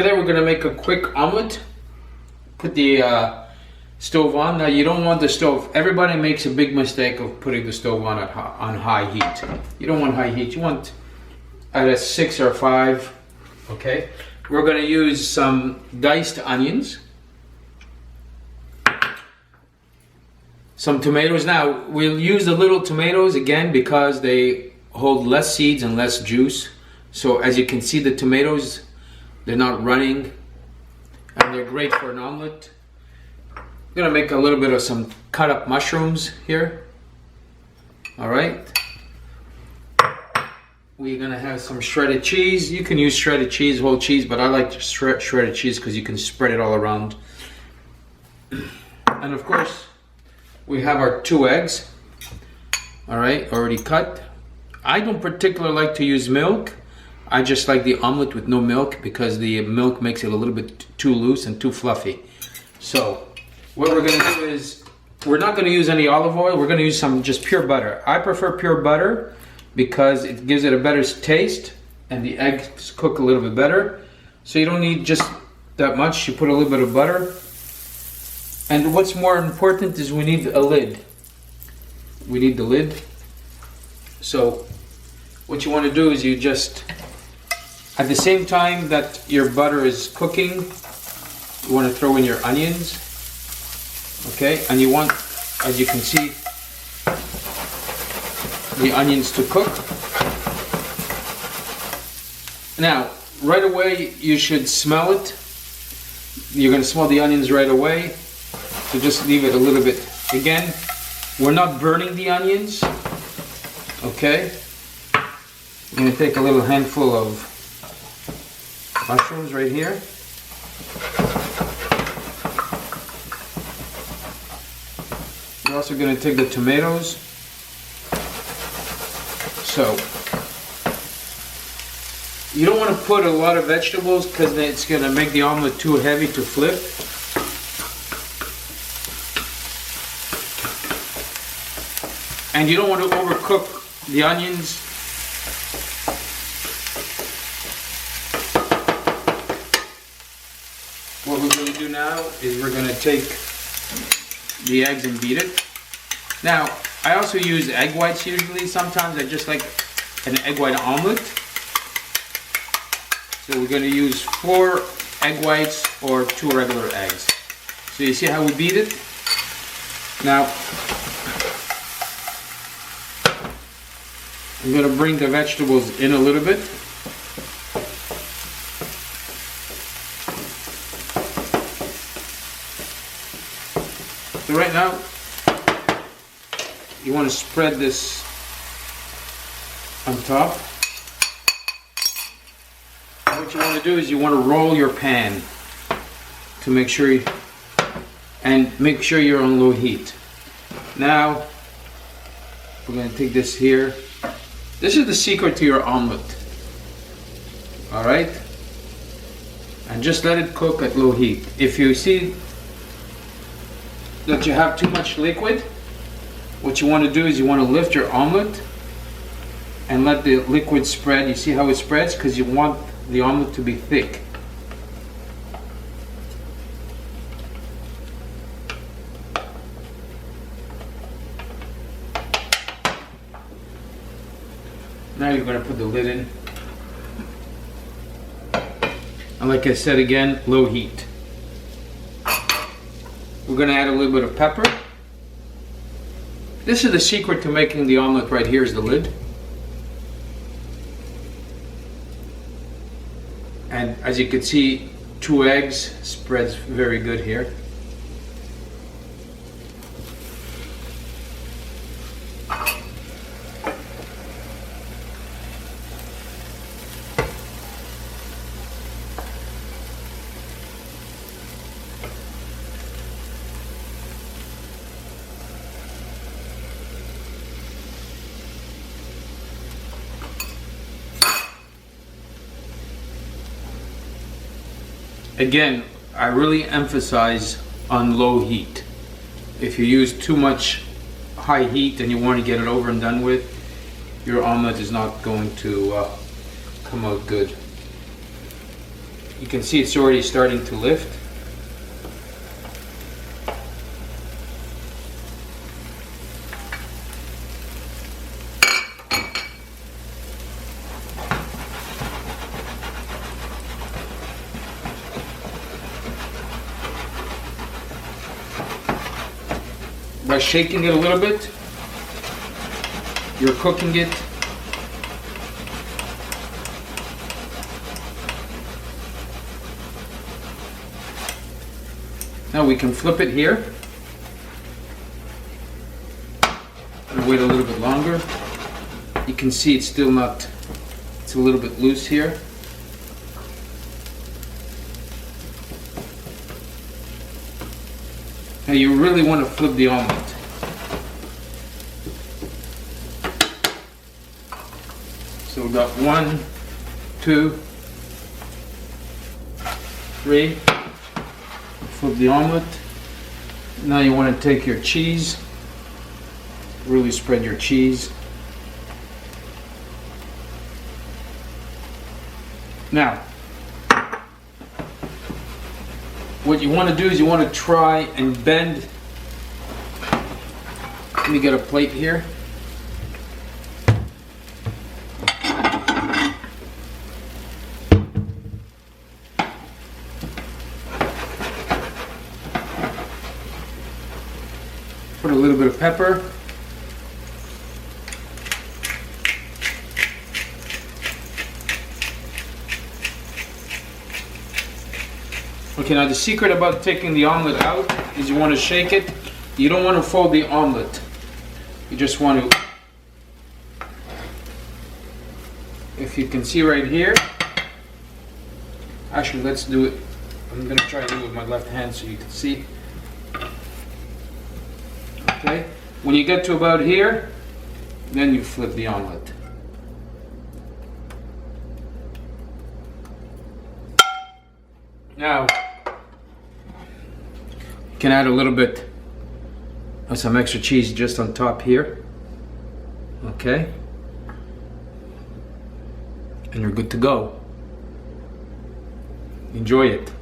Today we're going to make a quick omelet. Put the stove on. Now you don't want the stove. Everybody makes a big mistake of putting the stove on at on high heat. You don't want high heat. You want at a 6 or 5. Okay. We're going to use some diced onions, some tomatoes. Now we'll use the little tomatoes again because they hold less seeds and less juice. So as you can see, the tomatoes, they're not running, and they're great for an omelet. I'm gonna make a little bit of some cut up mushrooms here. All right. We're gonna have some shredded cheese. You can use shredded cheese, whole cheese, but I like to shredded cheese because you can spread it all around. And of course, we have our 2 eggs. All right, already cut. I don't particularly like to use milk. I just like the omelet with no milk because the milk makes it a little bit too loose and too fluffy. So what we're gonna do is, we're not gonna use any olive oil. We're gonna use some just pure butter. I prefer pure butter because it gives it a better taste and the eggs cook a little bit better. So you don't need just that much. You put a little bit of butter. And what's more important is we need a lid. We need the lid. So what you want to do is you just, at the same time that your butter is cooking, you want to throw in your onions. Okay, and you want, as you can see, the onions to cook. Now, right away you should smell it. You're going to smell the onions right away. So just leave it a little bit. Again, we're not burning the onions. Okay. I'm going to take a little handful of mushrooms right here. We're also going to take the tomatoes. So, you don't want to put a lot of vegetables because it's going to make the omelet too heavy to flip. And you don't want to overcook the onions. What we're going to do now is we're going to take the eggs and beat it. Now, I also use egg whites usually. Sometimes I just like an egg white omelet. So we're going to use 4 egg whites or 2 regular eggs. So you see how we beat it? Now, I'm going to bring the vegetables in a little bit. So right now, you want to spread this on top. What you want to do is you want to roll your pan to make sure you're on low heat. Now, we're going to take this here. This is the secret to your omelet. All right? And just let it cook at low heat. If you see that you have too much liquid, what you want to do is you want to lift your omelet and let the liquid spread. You see how it spreads? Because you want the omelet to be thick. Now you're going to put the lid in. And like I said again, low heat. We're going to add a little bit of pepper. This is the secret to making the omelet right here, is the lid. And as you can see, 2 eggs spreads very good here. Again, I really emphasize on low heat. If you use too much high heat and you want to get it over and done with, your omelet is not going to come out good. You can see it's already starting to lift. By shaking it a little bit, you're cooking it. Now we can flip it here and wait a little bit longer. You can see it's still not, it's a little bit loose here. Now you really want to flip the omelet. So we've got 1, 2, 3. Flip the omelet. Now you want to take your cheese. Really spread your cheese. Now, what you want to do is you want to try and bend. Let me get a plate here. Put a little bit of pepper. Okay, now the secret about taking the omelet out is you want to shake it. You don't want to fold the omelet. You just want to, if you can see right here, actually let's do it. I'm going to try to do it with my left hand so you can see. Okay, when you get to about here, then you flip the omelet. Now, you can add a little bit of some extra cheese just on top here. Okay, and you're good to go. Enjoy it.